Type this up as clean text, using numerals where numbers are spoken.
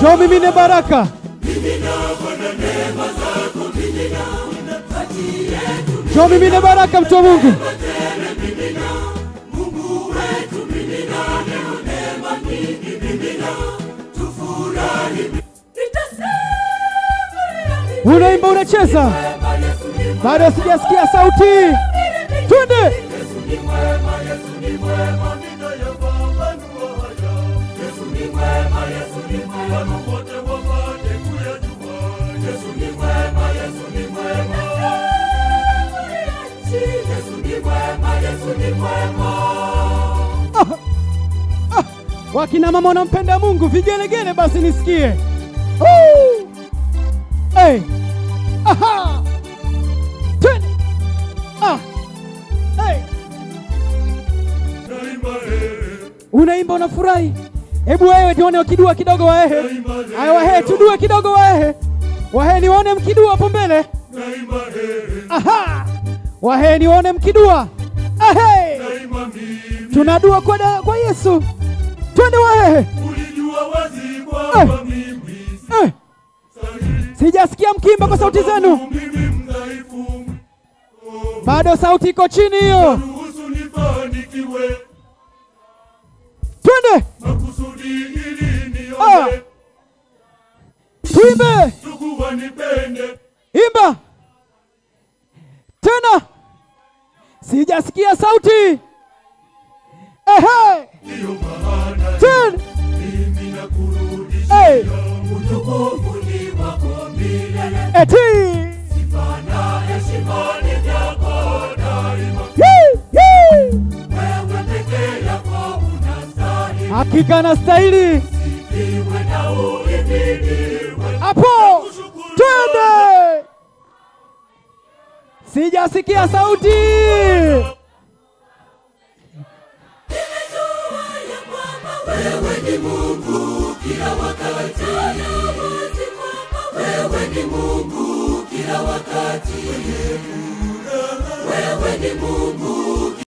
Njoo mimine baraka. Njoo mimine baraka mtu wa Mungu. Unaimba unacheza. Bado sijasikia sauti. Twende. Wakina mama wanampenda Mungu, vigelegele basi nisikie. Hey. Aha. Twende. Hey. Unaimba unafurahi. Hebu wewe tuone wakidua kidogo waehe. Ayo waehe tudue kidogo waehe. Waehe nione mkidua hapo mbele. Aha. Waehe nione mkidua. Ahe. Tunadua kwa Yesu. Twende waehe. Ulijua wazi kwamba mimi sijasikia mkimba kwa sauti zenu. Bado sauti iko chini hiyo. Twende. Makusudi ili nione. Tuimbe. Ndugu wanipende. Imba. Tena. Sijasikia sauti. Ehe. Ndio maana twende. Mimi nakurudishia utukufu ni wako milele. Eti. Sifa na heshima ni vyako daima. Wewe pekee yako unastahili. Hakika nastahili. Sifiwe na uhimidiwe. Hapo. Twende. Sijasikia sauti. Wewe ni Mungu kila wakati. Wewe ni Mungu kila wakati. Wewe ni Mungu